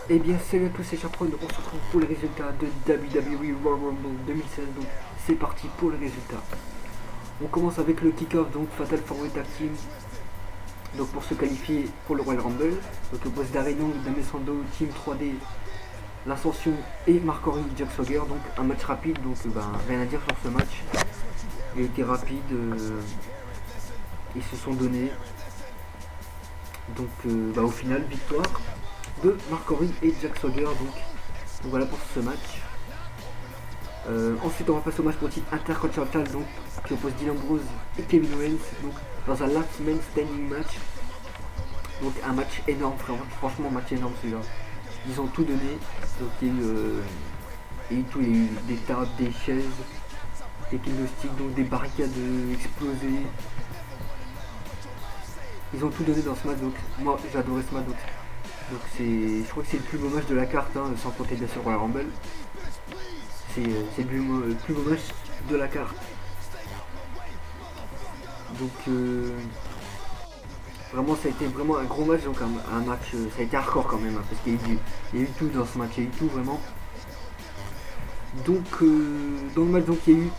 Eh bien salut à tous, c'est Chaperon, on se retrouve pour les résultats de WWE Royal Rumble 2016, donc c'est parti pour les résultats. On commence avec le kick-off, donc Fatal 4-Way Tag Team, donc pour se qualifier pour le Royal Rumble, donc oppose Dareno, Damesando, Team 3D, l'Ascension et Mark Henry, Jack Swagger, donc un match rapide, donc rien à dire sur ce match. Il a été rapide, ils se sont donnés, donc au final victoire de Mark Henry et Jack Swagger, donc voilà pour ce match. Ensuite on va passer au match pour le titre Intercontinental, donc qui oppose Dean Ambrose et Kevin Owens, donc dans un last man standing match. Donc un match énorme, franchement match énorme celui-là. Ils ont tout donné, donc il y a eu tout, il y a eu des tables, des chaises, des candlesticks, donc des barricades explosées. Ils ont tout donné dans ce match, donc moi j'ai adoré ce match, donc je crois que c'est le plus beau match de la carte, hein, sans compter bien sûr Royal Rumble. C'est le plus beau match de la carte. Donc vraiment ça a été vraiment un gros match, donc un match, ça a été hardcore quand même, hein, parce qu'il y a eu tout dans ce match, il y a eu tout vraiment. Donc dans le match, donc il y a eu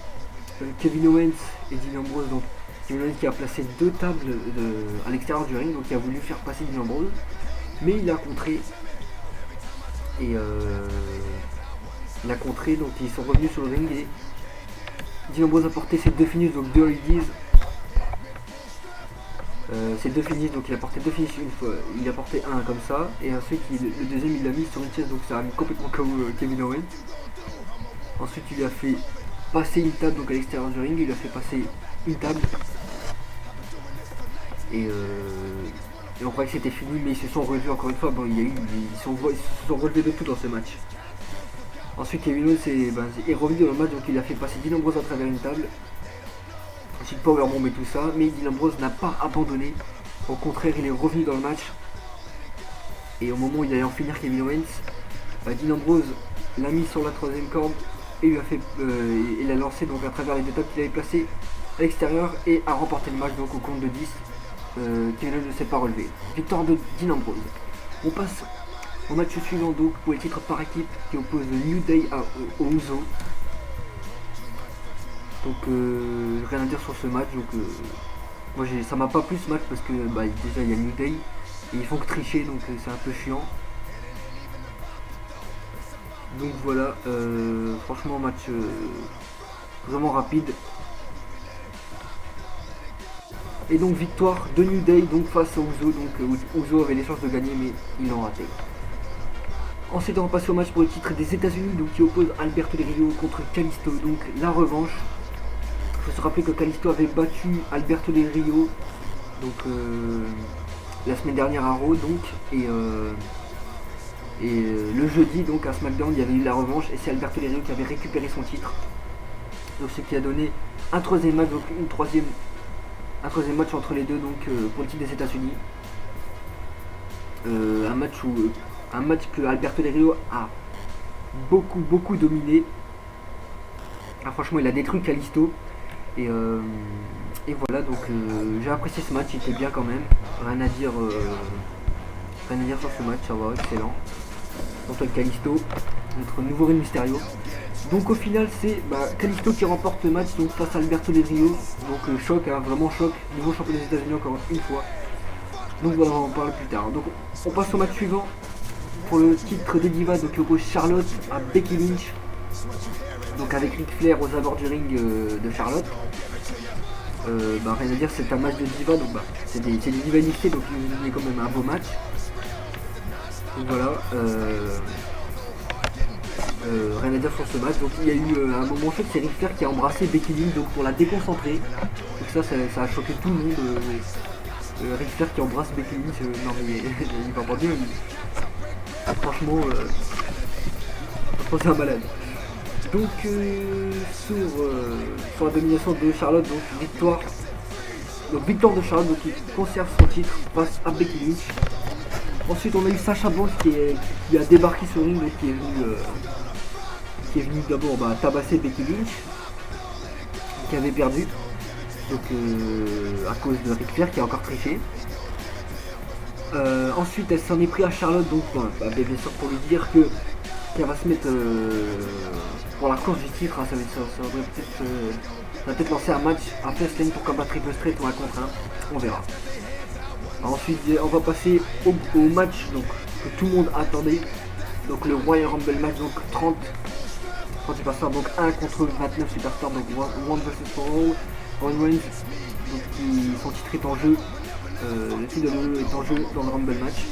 Kevin Owens et Dean Ambrose, donc Kevin Owens qui a placé deux tables à l'extérieur du ring, donc il a voulu faire passer Dean Ambrose, mais il a contré et il a contré, donc ils sont revenus sur le ring et Dean Ambrose a porté ses deux finishes, donc deux ladies. C'est deux finishes, donc il a porté deux finishes une fois, il a porté un comme ça, et ensuite le deuxième il l'a mis sur une chaise, donc ça a mis complètement KO Kevin Owens. Ensuite il lui a fait passer une table, donc à l'extérieur du ring, il lui a fait passer une table, et on croyait que c'était fini, mais ils se sont relevés encore une fois, ils se sont relevés de tout dans ce match. Ensuite Kevin Owens est revenu dans le match, donc il a fait passer Dean Ambrose à travers une table. Ensuite powerbomb et tout ça, mais Dean Ambrose n'a pas abandonné, au contraire il est revenu dans le match, et au moment où il allait en finir Kevin Owens, Dean Ambrose l'a mis sur la troisième corde et lui a fait, il l'a lancé donc à travers les deux tables qu'il avait placées à l'extérieur et a remporté le match donc au compte de 10. Kevin Owens ne s'est pas relevé. Victoire de Dean Ambrose. On passe au match suivant donc pour les titres par équipe qui oppose le New Day aux Uso. Donc rien à dire sur ce match, donc moi ça m'a pas plu ce match parce que déjà il y a New Day et ils font que tricher, donc c'est un peu chiant. Donc voilà, franchement match vraiment rapide. Et donc victoire de New Day donc face aux Uso, donc Uso avait les chances de gagner mais ils l'ont raté. Ensuite on va passer au match pour le titre des États-Unis, donc qui oppose Alberto Del Rio contre Kalisto, donc la revanche. Il faut se rappeler que Kalisto avait battu Alberto Del Rio donc la semaine dernière à Raw, donc et le jeudi donc à SmackDown il y avait eu la revanche et c'est Alberto Del Rio qui avait récupéré son titre, donc ce qui a donné un troisième match, donc un troisième match entre les deux, donc pour le titre des États-Unis. Un match que Alberto Del Rio a beaucoup dominé. Ah, franchement il a détruit Kalisto. Et voilà, donc j'ai apprécié ce match, il était bien quand même. Rien à dire sur ce match, ça va, excellent. Antoine Kalisto, notre nouveau Rey Mysterio. Donc au final c'est Kalisto qui remporte le match donc, face à Alberto Del Rio. Donc choc, hein, vraiment choc, nouveau champion des États-Unis encore une fois. Donc voilà, on en parle plus tard. Donc on passe au match suivant pour le titre des Divas, donc qui oppose Charlotte à Becky Lynch. Donc avec Ric Flair aux abords du ring de Charlotte. Rien à dire, c'est un match de diva, donc c'est des divas NXT, donc il y a quand même un beau match. Donc voilà, rien à dire sur ce match. Donc il y a eu un moment choc, c'est Ric Flair qui a embrassé Becky Lynch donc pour la déconcentrer. Donc ça a choqué tout le monde. Ric Flair qui embrasse Becky Lynch, non mais il va pas bien. Franchement, c'est un malade. Donc sur la domination de Charlotte, donc victoire de Charlotte, donc qui conserve son titre face à Becky Lynch. Ensuite on a eu Sasha Banks qui a débarqué sur le ring, donc qui est venu d'abord tabasser Becky Lynch, qui avait perdu, donc à cause de Ric Flair qui a encore triché. Ensuite, elle s'en est pris à Charlotte, donc bien sûr pour lui dire que qu'elle va se mettre pour la course du titre. Hein, ça va peut-être lancer un match à Fastlane pour combattre Triple Straight ou un contre un. On verra. Ensuite, on va passer au match donc, que tout le monde attendait. Donc le Royal Rumble match, donc 30 superstars, donc 1 contre 29 superstars, donc One vs for All. Roman Reigns, donc son titre est en jeu. Le titre de l'E est en jeu dans le Rumble match.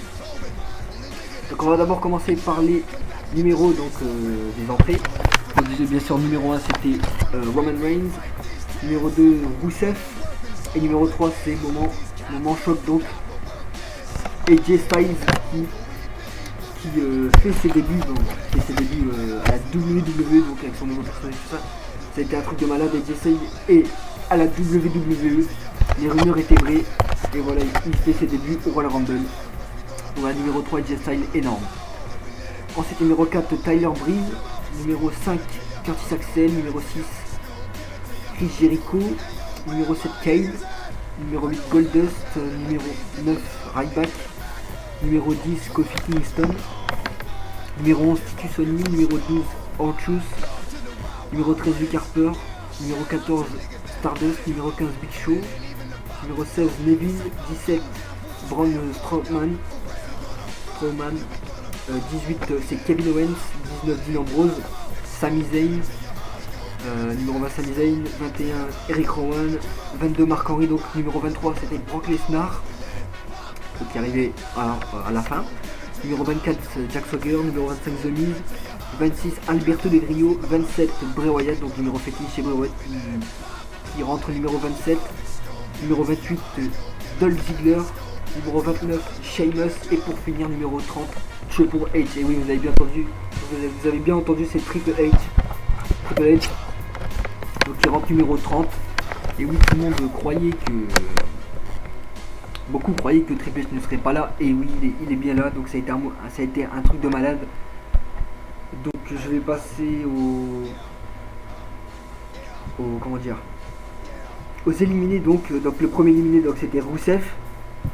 Donc on va d'abord commencer par les numéros donc, des entrées. Donc bien sûr numéro 1 c'était Roman Reigns, numéro 2 Rusev et numéro 3 c'est moment choc donc AJ Styles qui fait ses débuts, à la WWE donc avec son nouveau personnage tout ça. Ça a été un truc de malade. AJ Styles et à la WWE, les rumeurs étaient vraies et voilà il fait ses débuts au Royal Rumble. Donc à numéro 3 AJ Styles énorme. Ensuite numéro 4 Tyler Breeze, numéro 5 Curtis Axel, numéro 6 Chris Jericho, numéro 7 Kane, numéro 8 Goldust, numéro 9 Ryback, numéro 10 Kofi Kingston, numéro 11 Titus O'Neil, numéro 12 Orchus, numéro 13 Luke Harper, numéro 14 Stardust, numéro 15 Big Show, numéro 16 Neville, 17 Braun Strowman, 18 c'est Kevin Owens, 19 Dean Ambrose, Sami Zayn, numéro 20 Sami Zayn, 21 Eric Rowan, 22 Mark Henry, donc numéro 23 c'était Brock Lesnar qui arrivait à la fin, numéro 24 Jack Swagger, numéro 25 The Miz, 26 Alberto Del Rio, 27 Bray Wyatt, donc numéro fétiche chez Bray Wyatt qui rentre numéro 27, numéro 28 Dolph Ziggler, numéro 29 Sheamus et pour finir numéro 30 Triple H. Et oui vous avez bien entendu c'est Triple H. Donc il rentre numéro 30. Et oui tout le monde croyait que beaucoup croyaient que Triple H ne serait pas là. Et oui il est bien là. Donc ça a été un truc de malade. Donc je vais passer aux éliminés. Donc le premier éliminé donc c'était Rusev,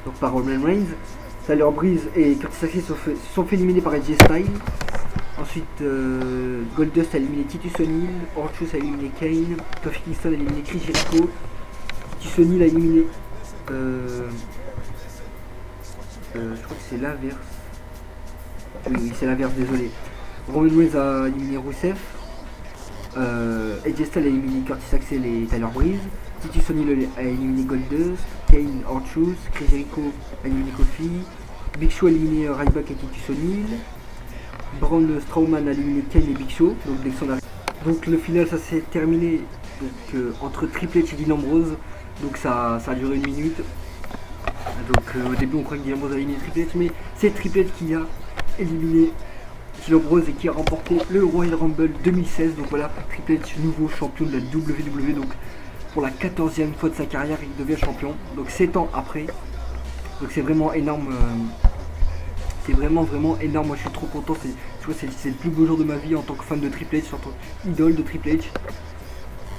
donc par Roman Reigns. Tyler Breeze et Curtis Axel se sont fait éliminer par AJ Styles. Ensuite Goldust a éliminé Titus O'Neil, Orchus a éliminé Kane, Kofi Kingston a éliminé Chris Jericho, Titus O'Neil a éliminé je crois que c'est l'inverse. Oui c'est l'inverse, désolé. Roman Reigns a éliminé Rusev, AJ Styles a éliminé Curtis Axel et Tyler Breeze, Titus O'Neil a éliminé Goldust, Kane, Orchus, Chris Jericho a éliminé Kofi, Big Show a éliminé Ryback et Titus O'Neil, Braun Strowman a éliminé Kane et Big Show. Donc le final ça s'est terminé donc, entre Triple H et Dean Ambrose. Donc ça a duré 1 minute. Donc au début on croyait que Dean Ambrose a éliminé Triple H, mais c'est Triple H qui a éliminé Dean Ambrose et qui a remporté le Royal Rumble 2016. Donc voilà, Triple H nouveau champion de la WWE. Donc pour la 14e fois de sa carrière il devient champion. Donc 7 ans après. Donc c'est vraiment énorme. C'est vraiment énorme. Moi je suis trop content. C'est le plus beau jour de ma vie en tant que fan de Triple H, en tant qu'idole de Triple H.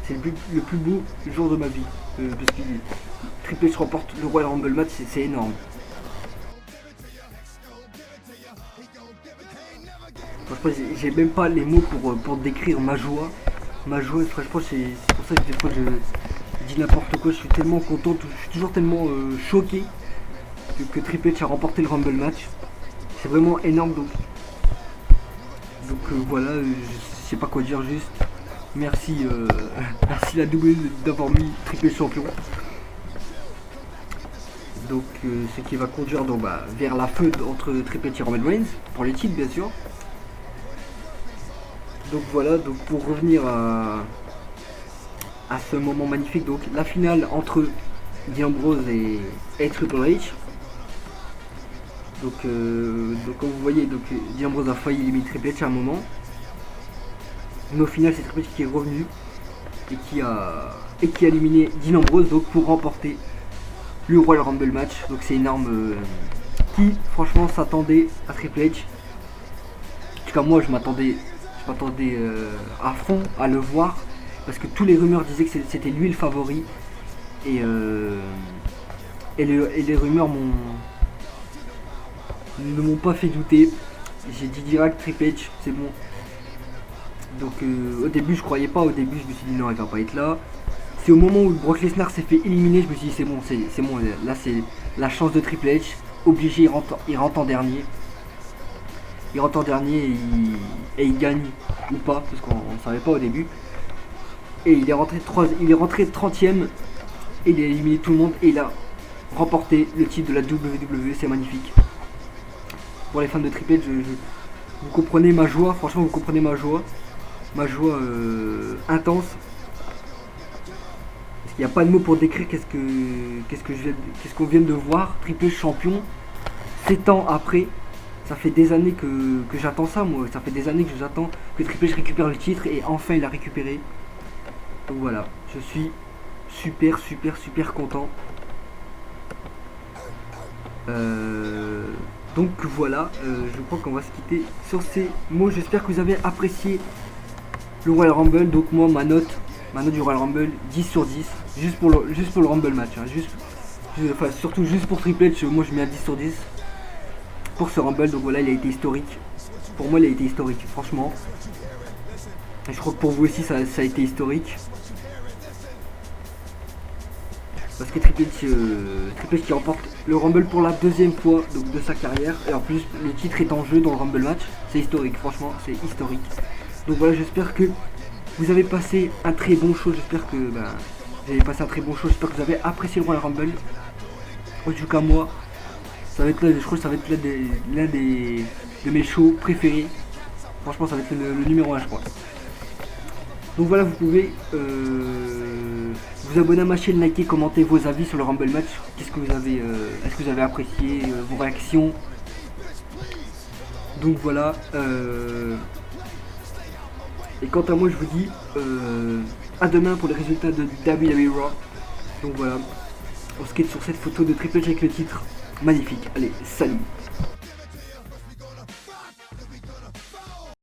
C'est le plus beau jour de ma vie. Parce que Triple H remporte le Royal Rumble match, c'est énorme. Franchement, j'ai même pas les mots pour décrire ma joie. Franchement, c'est pour ça que des fois je dis n'importe quoi. Je suis tellement content, je suis toujours tellement choqué que Triple H a remporté le Rumble match. C'est vraiment énorme. Donc voilà, je sais pas quoi dire, juste merci la WWE d'avoir mis Triple H champion. Donc ce qui va conduire donc, vers la feud entre Triple H et Roman Reigns pour les titres bien sûr. Donc voilà, donc pour revenir à ce moment magnifique, donc la finale entre Dean Ambrose et Triple H. Donc comme vous voyez, Dean Ambrose a failli éliminer Triple H à un moment. Mais au final c'est Triple H qui est revenu et qui a éliminé Dean Ambrose donc, pour remporter le Royal Rumble match. Donc c'est énorme. Qui franchement s'attendait à Triple H? En tout cas moi je m'attendais à fond à le voir. Parce que tous les rumeurs disaient que c'était lui le favori. Et les rumeurs ne m'ont pas fait douter. J'ai dit direct Triple H, c'est bon. Donc au début je croyais pas, au début je me suis dit non, il va pas être là. C'est au moment où Brock Lesnar s'est fait éliminer, je me suis dit c'est bon, là c'est la chance de Triple H. Obligé, il rentre en dernier. Il rentre en dernier et il gagne ou pas, parce qu'on ne savait pas au début. Et il est rentré 30ème et il a éliminé tout le monde et il a remporté le titre de la WWE, c'est magnifique. Pour les fans de Triple H, vous comprenez ma joie, franchement vous comprenez ma joie intense. Parce qu'il n'y a pas de mots pour décrire qu'est-ce qu'on vient de voir. Triple H champion, 7 ans après. Ça fait des années que j'attends ça, moi. Ça fait des années que j'attends que Triple H récupère le titre et enfin il l'a récupéré. Donc voilà, je suis super content. Donc voilà, je crois qu'on va se quitter sur ces mots. J'espère que vous avez apprécié le Royal Rumble. Donc moi, ma note du Royal Rumble, 10 sur 10. Juste pour le Rumble match. Hein. Surtout juste pour Triple H, moi je mets un 10 sur 10. Pour ce Rumble, donc voilà, il a été historique. Pour moi, il a été historique, franchement. Et je crois que pour vous aussi, ça a été historique. Parce que Triple H qui remporte le Rumble pour la deuxième fois donc, de sa carrière. Et en plus, le titre est en jeu dans le Rumble match. C'est historique, franchement, c'est historique. Donc voilà, j'espère que vous avez passé un très bon show. J'espère que vous avez passé un très bon show. J'espère que vous avez apprécié le Royal Rumble. En tout cas, moi, ça va être je crois que ça va être l'un de mes shows préférés. Franchement, ça va être le numéro 1, je crois. Donc voilà, vous pouvez vous abonner à ma chaîne, liker, commenter vos avis sur le Rumble match. Qu'est-ce que vous avez, est-ce que vous avez apprécié vos réactions? Donc voilà. Et quant à moi, je vous dis à demain pour les résultats de WWE Raw. Donc voilà, on se quitte sur cette photo de Triple H avec le titre. Magnifique. Allez, salut.